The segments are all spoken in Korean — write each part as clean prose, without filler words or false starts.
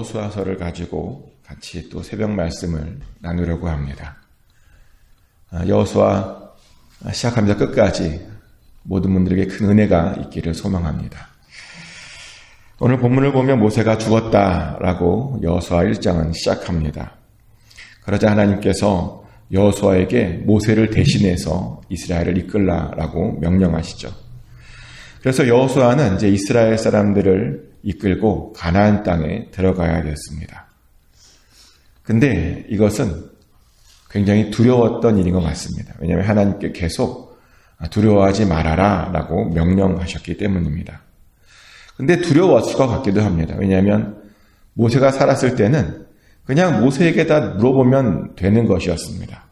여호수아서를 가지고 같이 또 새벽 말씀을 나누려고 합니다. 여호수아 시작합니다. 끝까지 모든 분들에게 큰 은혜가 있기를 소망합니다. 오늘 본문을 보면 모세가 죽었다라고 여호수아 1장은 시작합니다. 그러자 하나님께서 여호수아에게 모세를 대신해서 이스라엘을 이끌라라고 명령하시죠. 그래서 여호수아는 이제 이스라엘 사람들을 이끌고 가나안 땅에 들어가야 되었습니다. 근데 이것은 굉장히 두려웠던 일인 것 같습니다. 왜냐하면 하나님께 계속 두려워하지 말아라 라고 명령하셨기 때문입니다. 근데 두려웠을 것 같기도 합니다. 왜냐하면 모세가 살았을 때는 그냥 모세에게 다 물어보면 되는 것이었습니다.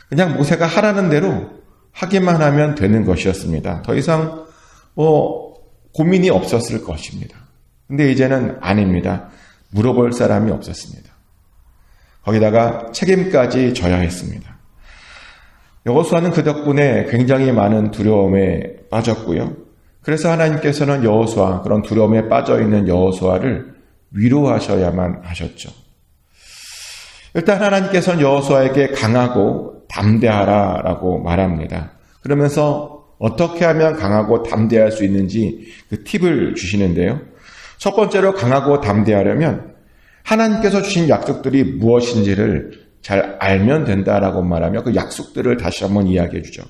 그냥 모세가 하라는 대로 하기만 하면 되는 것이었습니다. 더 이상 고민이 없었을 것입니다. 근데 이제는 아닙니다. 물어볼 사람이 없었습니다. 거기다가 책임까지 져야 했습니다. 여호수아는 그 덕분에 굉장히 많은 두려움에 빠졌고요. 그래서 하나님께서는 그런 두려움에 빠져있는 여호수아를 위로하셔야만 하셨죠. 일단 하나님께서는 여호수아에게 강하고 담대하라라고 말합니다. 그러면서 어떻게 하면 강하고 담대할 수 있는지 그 팁을 주시는데요. 첫 번째로 강하고 담대하려면 하나님께서 주신 약속들이 무엇인지를 잘 알면 된다라고 말하며 그 약속들을 다시 한번 이야기해 주죠.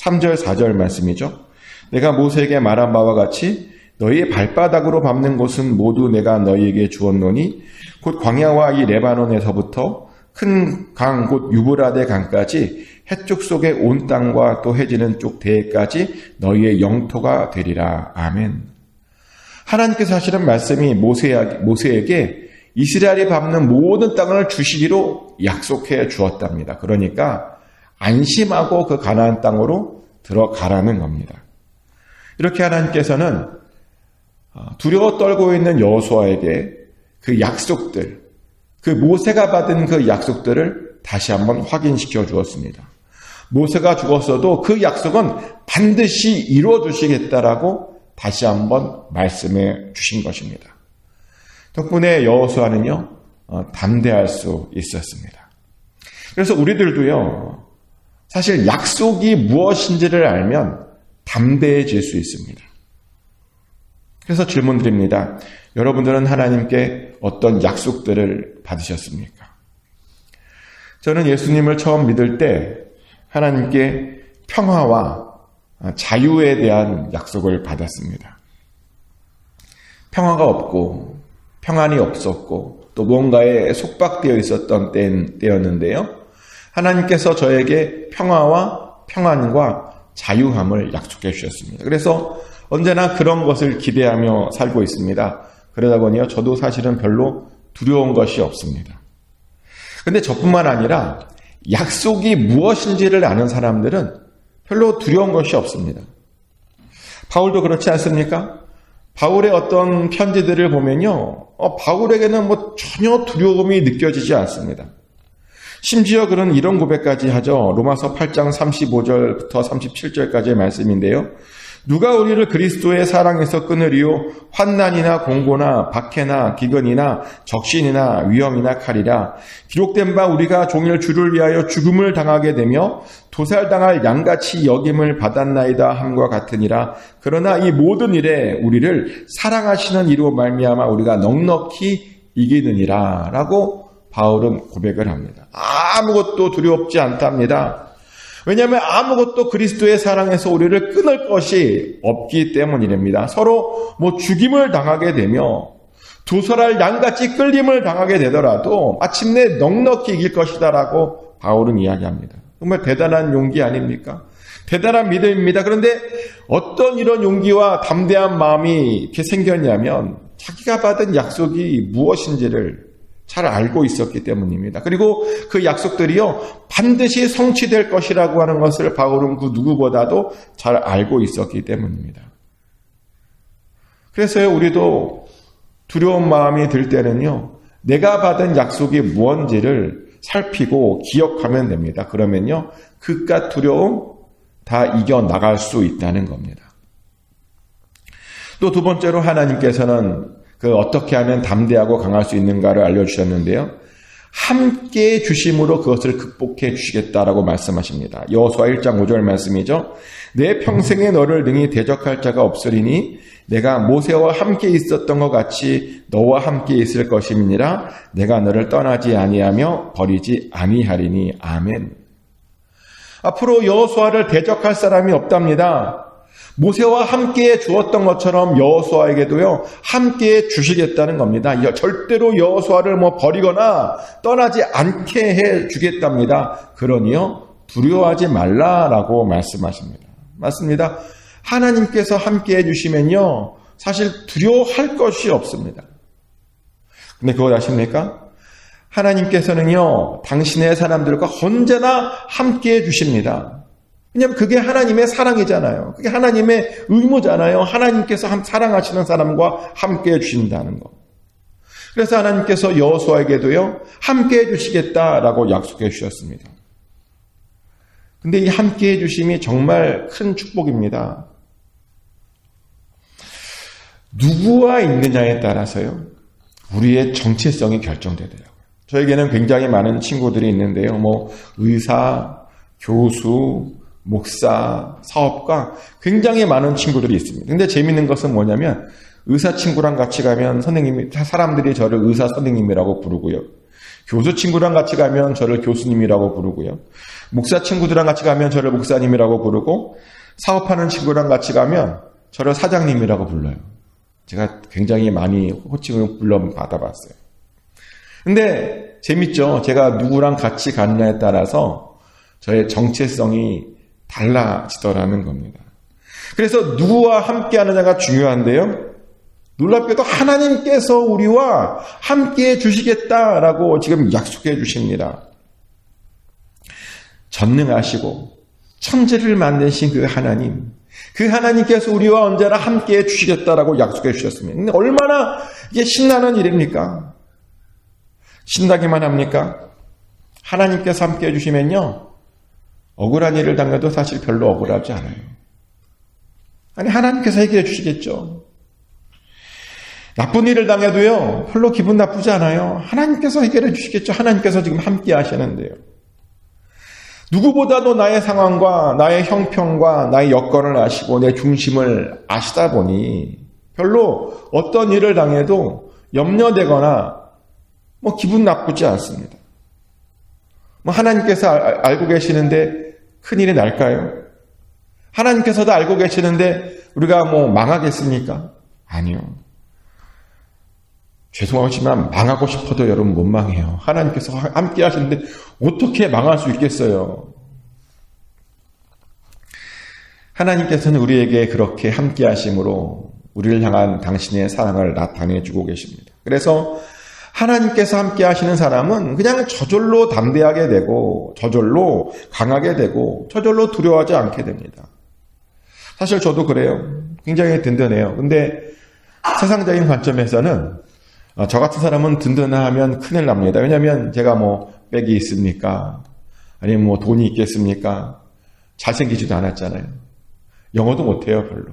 3절, 4절 말씀이죠. 내가 모세에게 말한 바와 같이 너희의 발바닥으로 밟는 곳은 모두 내가 너희에게 주었노니 곧 광야와 이 레바논에서부터 큰 강 곧 유브라데 강까지 해쪽 속의 온 땅과 또 해지는 쪽 대해까지 너희의 영토가 되리라. 아멘. 하나님께서 하시는 말씀이 모세에게 이스라엘이 밟는 모든 땅을 주시기로 약속해 주었답니다. 그러니까 안심하고 그 가나안 땅으로 들어가라는 겁니다. 이렇게 하나님께서는 두려워 떨고 있는 여호수아에게 그 약속들, 그 모세가 받은 그 약속들을 다시 한번 확인시켜 주었습니다. 모세가 죽었어도 그 약속은 반드시 이루어 주시겠다라고 다시 한번 말씀해 주신 것입니다. 덕분에 여호수아는요, 담대할 수 있었습니다. 그래서 우리들도요, 사실 약속이 무엇인지를 알면 담대해질 수 있습니다. 그래서 질문 드립니다. 여러분들은 하나님께 어떤 약속들을 받으셨습니까? 저는 예수님을 처음 믿을 때 하나님께 평화와 자유에 대한 약속을 받았습니다. 평화가 없고 평안이 없었고 또 뭔가에 속박되어 있었던 때였는데요. 하나님께서 저에게 평화와 평안과 자유함을 약속해 주셨습니다. 그래서 언제나 그런 것을 기대하며 살고 있습니다. 그러다 보니요, 저도 사실은 별로 두려운 것이 없습니다. 근데 저뿐만 아니라 약속이 무엇인지를 아는 사람들은 별로 두려운 것이 없습니다. 바울도 그렇지 않습니까? 바울의 어떤 편지들을 보면요, 바울에게는 전혀 두려움이 느껴지지 않습니다. 심지어 그는 이런 고백까지 하죠. 로마서 8장 35절부터 37절까지의 말씀인데요. 누가 우리를 그리스도의 사랑에서 끊으리요? 환난이나 공고나 박해나 기근이나 적신이나 위험이나 칼이라. 기록된 바 우리가 종일 주를 위하여 죽음을 당하게 되며 도살당할 양같이 여김을 받았나이다 함과 같으니라. 그러나 이 모든 일에 우리를 사랑하시는 이로 말미암아 우리가 넉넉히 이기느니라 라고 바울은 고백을 합니다. 아무것도 두렵지 않답니다. 왜냐하면 아무것도 그리스도의 사랑에서 우리를 끊을 것이 없기 때문이랍니다. 서로 죽임을 당하게 되며 도살할 양같이 끌림을 당하게 되더라도 마침내 넉넉히 이길 것이다라고 바울은 이야기합니다. 정말 대단한 용기 아닙니까? 대단한 믿음입니다. 그런데 어떤 이런 용기와 담대한 마음이 이렇게 생겼냐면 자기가 받은 약속이 무엇인지를 잘 알고 있었기 때문입니다. 그리고 그 약속들이요, 반드시 성취될 것이라고 하는 것을 바울은 그 누구보다도 잘 알고 있었기 때문입니다. 그래서요, 우리도 두려운 마음이 들 때는요, 내가 받은 약속이 무엇인지를 살피고 기억하면 됩니다. 그러면요, 그깟 두려움 다 이겨나갈 수 있다는 겁니다. 또 두 번째로 하나님께서는 어떻게 하면 담대하고 강할 수 있는가를 알려주셨는데요. 함께 주심으로 그것을 극복해 주시겠다라고 말씀하십니다. 여호수아 1장 5절 말씀이죠. 내 평생에 너를 능히 대적할 자가 없으리니 내가 모세와 함께 있었던 것 같이 너와 함께 있을 것임이니라. 내가 너를 떠나지 아니하며 버리지 아니하리니. 아멘. 앞으로 여호수아를 대적할 사람이 없답니다. 모세와 함께 주었던 것처럼 여호수아에게도요, 함께 주시겠다는 겁니다. 절대로 여호수아를 버리거나 떠나지 않게 해 주겠답니다. 그러니요, 두려워하지 말라라고 말씀하십니다. 맞습니다. 하나님께서 함께 해 주시면요, 사실 두려워할 것이 없습니다. 근데 그거 아십니까? 하나님께서는요, 당신의 사람들과 언제나 함께 해 주십니다. 왜냐하면 그게 하나님의 사랑이잖아요. 그게 하나님의 의무잖아요. 하나님께서 사랑하시는 사람과 함께 해주신다는 거. 그래서 하나님께서 여호수아에게도요, 함께 해주시겠다라고 약속해 주셨습니다. 근데 이 함께 해주심이 정말 큰 축복입니다. 누구와 있느냐에 따라서요, 우리의 정체성이 결정되더라고요. 저에게는 굉장히 많은 친구들이 있는데요. 의사, 교수, 목사, 사업가, 굉장히 많은 친구들이 있습니다. 근데 재밌는 것은 뭐냐면, 의사 친구랑 같이 가면 사람들이 저를 의사 선생님이라고 부르고요. 교수 친구랑 같이 가면 저를 교수님이라고 부르고요. 목사 친구들랑 같이 가면 저를 목사님이라고 부르고, 사업하는 친구랑 같이 가면 저를 사장님이라고 불러요. 제가 굉장히 많이 호칭을 받아봤어요. 근데 재밌죠? 제가 누구랑 같이 가느냐에 따라서 저의 정체성이 달라지더라는 겁니다. 그래서 누구와 함께 하느냐가 중요한데요. 놀랍게도 하나님께서 우리와 함께 주시겠다라고 지금 약속해 주십니다. 전능하시고 천지를 만드신 그 하나님께서 우리와 언제나 함께 해 주시겠다라고 약속해 주셨습니다. 근데 얼마나 이게 신나는 일입니까? 신나기만 합니까? 하나님께서 함께 해 주시면요, 억울한 일을 당해도 사실 별로 억울하지 않아요. 아니, 하나님께서 해결해 주시겠죠. 나쁜 일을 당해도요, 별로 기분 나쁘지 않아요. 하나님께서 해결해 주시겠죠. 하나님께서 지금 함께 하시는데요. 누구보다도 나의 상황과 나의 형편과 나의 여건을 아시고 내 중심을 아시다 보니 별로 어떤 일을 당해도 염려되거나 기분 나쁘지 않습니다. 하나님께서 알고 계시는데 큰일이 날까요? 하나님께서도 알고 계시는데 우리가 망하겠습니까? 아니요. 죄송하지만 망하고 싶어도 여러분 못 망해요. 하나님께서 함께 하시는데 어떻게 망할 수 있겠어요? 하나님께서는 우리에게 그렇게 함께 하심으로 우리를 향한 당신의 사랑을 나타내주고 계십니다. 그래서 하나님께서 함께 하시는 사람은 그냥 저절로 담대하게 되고 저절로 강하게 되고 저절로 두려워하지 않게 됩니다. 사실 저도 그래요. 굉장히 든든해요. 근데 세상적인 관점에서는 저 같은 사람은 든든하면 큰일 납니다. 왜냐하면 제가 백이 있습니까? 아니면 돈이 있겠습니까? 잘생기지도 않았잖아요. 영어도 못해요, 별로.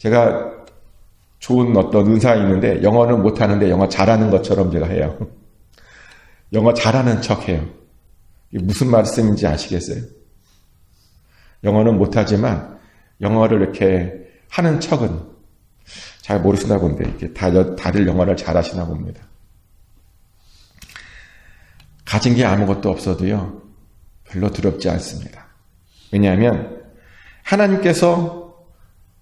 제가 좋은 어떤 은사가 있는데 영어는 못하는데 영어 잘하는 것처럼 제가 해요. 영어 잘하는 척해요. 이게 무슨 말씀인지 아시겠어요? 영어는 못하지만 영어를 이렇게 하는 척은 잘 모르시나 본데 이렇게 다들 영어를 잘하시나 봅니다. 가진 게 아무것도 없어도요, 별로 두렵지 않습니다. 왜냐하면 하나님께서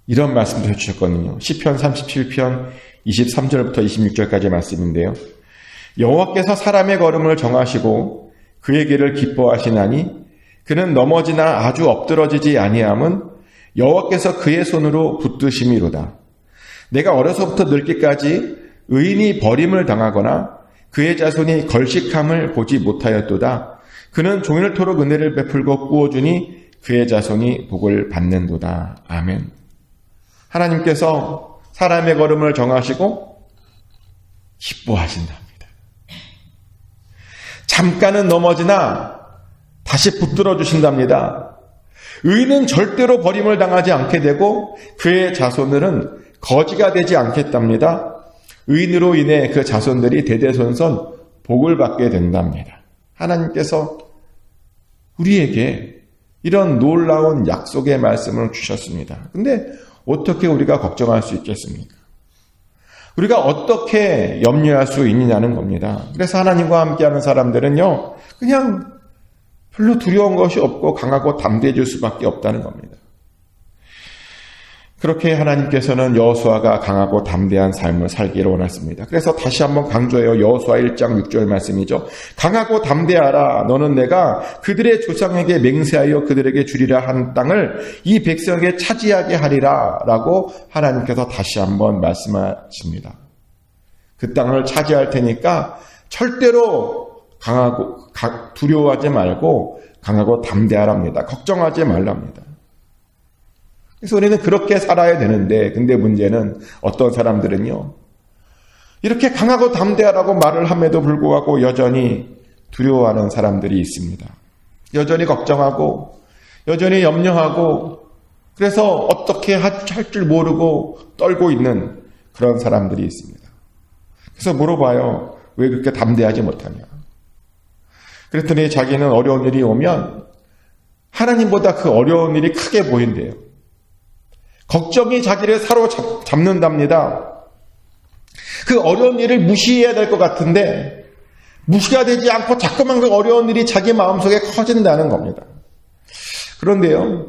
이런 말씀도 해주셨거든요. 시편 37편 23절부터 26절까지 말씀인데요. 여호와께서 사람의 걸음을 정하시고 그의 길을 기뻐하시나니 그는 넘어지나 아주 엎드러지지 아니함은 여호와께서 그의 손으로 붙드심이로다. 내가 어려서부터 늙기까지 의인이 버림을 당하거나 그의 자손이 걸식함을 보지 못하였도다. 그는 종일토록 은혜를 베풀고 꾸어주니 그의 자손이 복을 받는도다. 아멘. 하나님께서 사람의 걸음을 정하시고 기뻐하신답니다. 잠깐은 넘어지나 다시 붙들어 주신답니다. 의인은 절대로 버림을 당하지 않게 되고 그의 자손들은 거지가 되지 않겠답니다. 의인으로 인해 그 자손들이 대대손손 복을 받게 된답니다. 하나님께서 우리에게 이런 놀라운 약속의 말씀을 주셨습니다. 근데 어떻게 우리가 걱정할 수 있겠습니까? 우리가 어떻게 염려할 수 있느냐는 겁니다. 그래서 하나님과 함께하는 사람들은요, 그냥 별로 두려운 것이 없고 강하고 담대해질 수밖에 없다는 겁니다. 그렇게 하나님께서는 여호수아가 강하고 담대한 삶을 살기를 원하십니다. 그래서 다시 한번 강조해요. 여호수아 1장 6절 말씀이죠. 강하고 담대하라. 너는 내가 그들의 조상에게 맹세하여 그들에게 주리라 한 땅을 이 백성에게 차지하게 하리라 라고 하나님께서 다시 한번 말씀하십니다. 그 땅을 차지할 테니까 절대로 두려워하지 말고 강하고 담대하랍니다. 걱정하지 말랍니다. 그래서 우리는 그렇게 살아야 되는데, 근데 문제는 어떤 사람들은요, 이렇게 강하고 담대하라고 말을 함에도 불구하고 여전히 두려워하는 사람들이 있습니다. 여전히 걱정하고, 여전히 염려하고, 그래서 어떻게 할 줄 모르고 떨고 있는 그런 사람들이 있습니다. 그래서 물어봐요. 왜 그렇게 담대하지 못하냐? 그랬더니 자기는 어려운 일이 오면 하나님보다 그 어려운 일이 크게 보인대요. 걱정이 자기를 사로잡는답니다. 그 어려운 일을 무시해야 될 것 같은데 무시가 되지 않고 자꾸만 그 어려운 일이 자기 마음속에 커진다는 겁니다. 그런데요,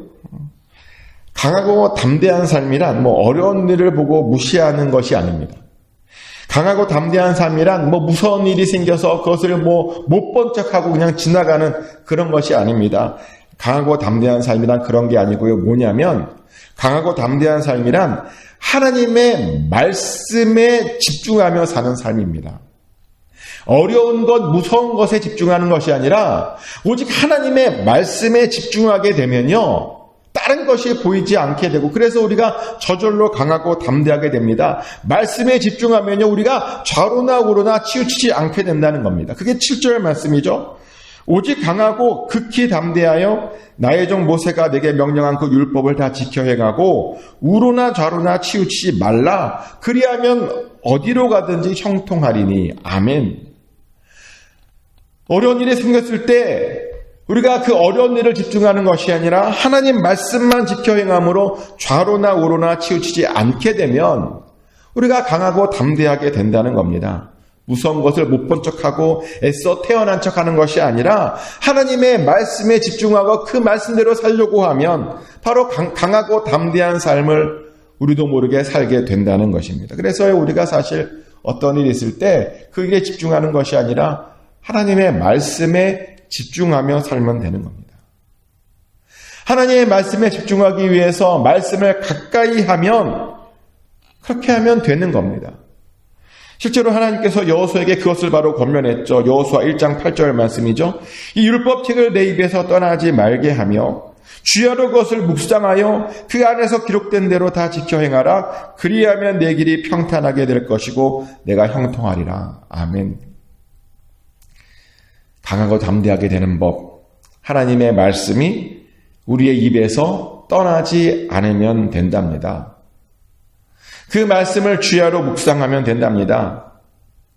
강하고 담대한 삶이란 어려운 일을 보고 무시하는 것이 아닙니다. 강하고 담대한 삶이란 무서운 일이 생겨서 그것을 못 본 척하고 그냥 지나가는 그런 것이 아닙니다. 강하고 담대한 삶이란 그런 게 아니고요. 뭐냐면 강하고 담대한 삶이란 하나님의 말씀에 집중하며 사는 삶입니다. 어려운 것, 무서운 것에 집중하는 것이 아니라 오직 하나님의 말씀에 집중하게 되면요, 다른 것이 보이지 않게 되고, 그래서 우리가 저절로 강하고 담대하게 됩니다. 말씀에 집중하면요, 우리가 좌로나 우로나 치우치지 않게 된다는 겁니다. 그게 7절 말씀이죠. 오직 강하고 극히 담대하여 나의 종 모세가 내게 명령한 그 율법을 다 지켜 행하고 우로나 좌로나 치우치지 말라. 그리하면 어디로 가든지 형통하리니. 아멘. 어려운 일이 생겼을 때 우리가 그 어려운 일을 집중하는 것이 아니라 하나님 말씀만 지켜 행함으로 좌로나 우로나 치우치지 않게 되면 우리가 강하고 담대하게 된다는 겁니다. 무서운 것을 못 본 척하고 애써 태어난 척하는 것이 아니라 하나님의 말씀에 집중하고 그 말씀대로 살려고 하면 바로 강하고 담대한 삶을 우리도 모르게 살게 된다는 것입니다. 그래서 우리가 사실 어떤 일이 있을 때 그 일에 집중하는 것이 아니라 하나님의 말씀에 집중하며 살면 되는 겁니다. 하나님의 말씀에 집중하기 위해서 말씀을 가까이 하면, 그렇게 하면 되는 겁니다. 실제로 하나님께서 여호수아에게 그것을 바로 권면했죠. 여호수아 1장 8절 말씀이죠. 이 율법책을 내 입에서 떠나지 말게 하며 주야로 그것을 묵상하여 그 안에서 기록된 대로 다 지켜 행하라. 그리하면 내 길이 평탄하게 될 것이고 내가 형통하리라. 아멘. 강하고 담대하게 되는 법, 하나님의 말씀이 우리의 입에서 떠나지 않으면 된답니다. 그 말씀을 주야로 묵상하면 된답니다.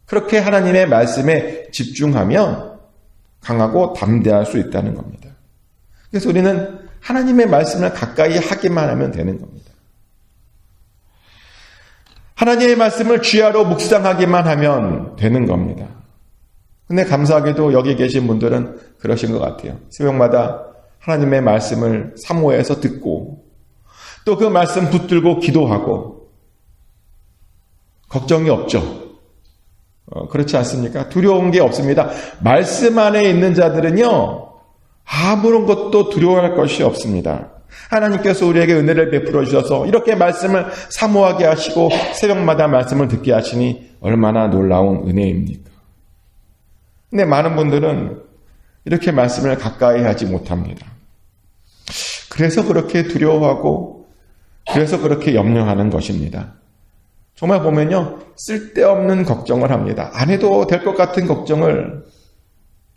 그렇게 하나님의 말씀에 집중하면 강하고 담대할 수 있다는 겁니다. 그래서 우리는 하나님의 말씀을 가까이 하기만 하면 되는 겁니다. 하나님의 말씀을 주야로 묵상하기만 하면 되는 겁니다. 근데 감사하게도 여기 계신 분들은 그러신 것 같아요. 새벽마다 하나님의 말씀을 사모해서 듣고 또 그 말씀 붙들고 기도하고 걱정이 없죠. 그렇지 않습니까? 두려운 게 없습니다. 말씀 안에 있는 자들은요, 아무런 것도 두려워할 것이 없습니다. 하나님께서 우리에게 은혜를 베풀어 주셔서 이렇게 말씀을 사모하게 하시고 새벽마다 말씀을 듣게 하시니 얼마나 놀라운 은혜입니까? 근데 많은 분들은 이렇게 말씀을 가까이 하지 못합니다. 그래서 그렇게 두려워하고 그래서 그렇게 염려하는 것입니다. 정말 보면요, 쓸데없는 걱정을 합니다. 안 해도 될 것 같은 걱정을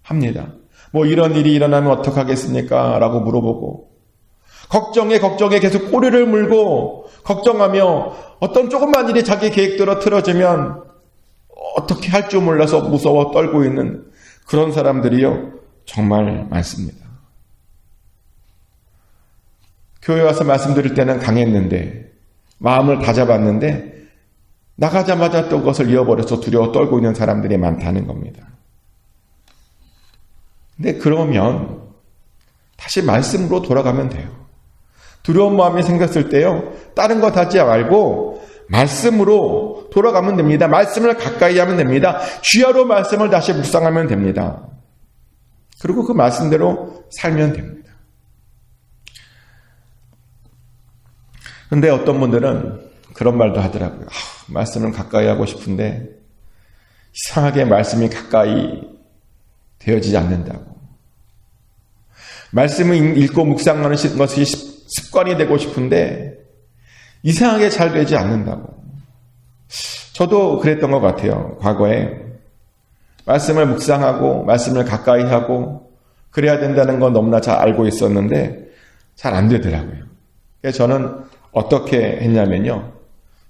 합니다. 이런 일이 일어나면 어떡하겠습니까? 라고 물어보고 걱정에 계속 꼬리를 물고 걱정하며 어떤 조그만 일이 자기 계획대로 틀어지면 어떻게 할 줄 몰라서 무서워 떨고 있는 그런 사람들이요, 정말 많습니다. 교회 와서 말씀드릴 때는 강했는데, 마음을 다잡았는데, 나가자마자 또 그것을 잃어버려서 두려워 떨고 있는 사람들이 많다는 겁니다. 근데 그러면 다시 말씀으로 돌아가면 돼요. 두려운 마음이 생겼을 때요, 다른 것 하지 말고 말씀으로 돌아가면 됩니다. 말씀을 가까이 하면 됩니다. 주야로 말씀을 다시 묵상하면 됩니다. 그리고 그 말씀대로 살면 됩니다. 그런데 어떤 분들은 그런 말도 하더라고요. 말씀을 가까이 하고 싶은데 이상하게 말씀이 가까이 되어지지 않는다고. 말씀을 읽고 묵상하는 것이 습관이 되고 싶은데 이상하게 잘 되지 않는다고. 저도 그랬던 것 같아요. 과거에 말씀을 묵상하고 말씀을 가까이 하고 그래야 된다는 건 너무나 잘 알고 있었는데 잘 안 되더라고요. 그래서 저는 어떻게 했냐면요,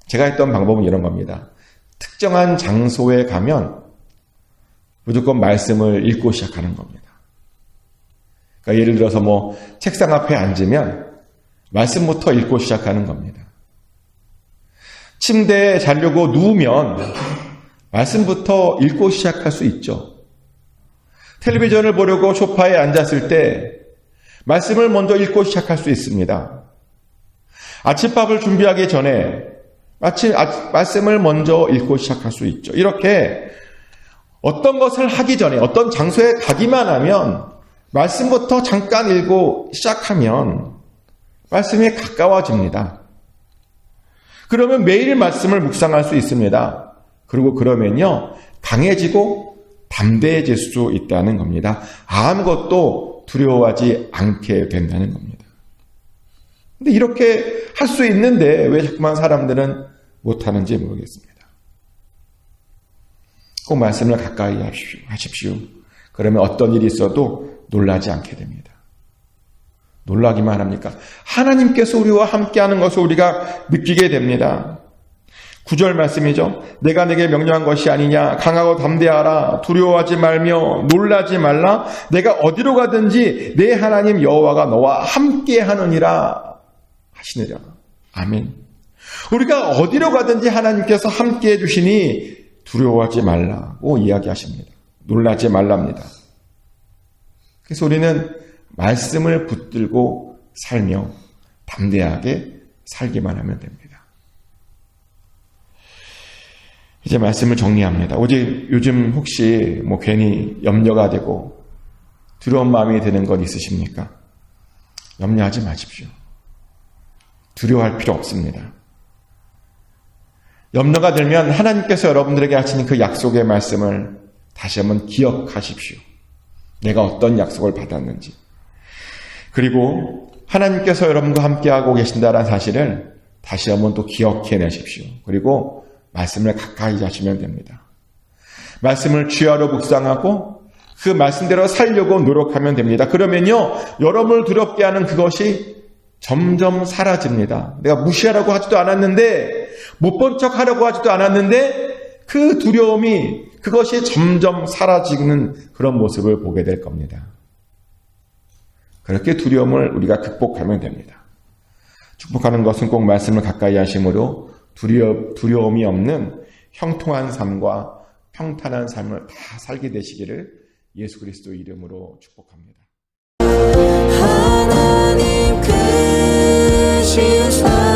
제가 했던 방법은 이런 겁니다. 특정한 장소에 가면 무조건 말씀을 읽고 시작하는 겁니다. 그러니까 예를 들어서 책상 앞에 앉으면 말씀부터 읽고 시작하는 겁니다. 침대에 자려고 누우면 말씀부터 읽고 시작할 수 있죠. 텔레비전을 보려고 소파에 앉았을 때 말씀을 먼저 읽고 시작할 수 있습니다. 아침밥을 준비하기 전에 말씀을 먼저 읽고 시작할 수 있죠. 이렇게 어떤 것을 하기 전에 어떤 장소에 가기만 하면 말씀부터 잠깐 읽고 시작하면 말씀이 가까워집니다. 그러면 매일 말씀을 묵상할 수 있습니다. 그리고 그러면요, 강해지고 담대해질 수 있다는 겁니다. 아무것도 두려워하지 않게 된다는 겁니다. 근데 이렇게 할 수 있는데 왜 자꾸만 사람들은 못하는지 모르겠습니다. 꼭 말씀을 가까이 하십시오. 그러면 어떤 일이 있어도 놀라지 않게 됩니다. 놀라기만 합니까? 하나님께서 우리와 함께하는 것을 우리가 느끼게 됩니다. 9절 말씀이죠. 내가 내게 명령한 것이 아니냐. 강하고 담대하라. 두려워하지 말며 놀라지 말라. 내가 어디로 가든지 내 하나님 여호와가 너와 함께하느니라 하시느라. 아멘. 우리가 어디로 가든지 하나님께서 함께해 주시니 두려워하지 말라고 이야기하십니다. 놀라지 말랍니다. 그래서 우리는 말씀을 붙들고 살며 담대하게 살기만 하면 됩니다. 이제 말씀을 정리합니다. 요즘 혹시 괜히 염려가 되고 두려운 마음이 드는 것 있으십니까? 염려하지 마십시오. 두려워할 필요 없습니다. 염려가 들면 하나님께서 여러분들에게 하시는 그 약속의 말씀을 다시 한번 기억하십시오. 내가 어떤 약속을 받았는지. 그리고 하나님께서 여러분과 함께하고 계신다는 사실을 다시 한번 또 기억해내십시오. 그리고 말씀을 가까이 하시면 됩니다. 말씀을 주야로 묵상하고 그 말씀대로 살려고 노력하면 됩니다. 그러면요, 여러분을 두렵게 하는 그것이 점점 사라집니다. 내가 무시하라고 하지도 않았는데, 못 본 척 하려고 하지도 않았는데 그 두려움이, 그것이 점점 사라지는 그런 모습을 보게 될 겁니다. 그렇게 두려움을 우리가 극복하면 됩니다. 축복하는 것은 꼭 말씀을 가까이 하심으로 두려움이 없는 형통한 삶과 평탄한 삶을 다 살게 되시기를 예수 그리스도 이름으로 축복합니다. 하나님 크신 사랑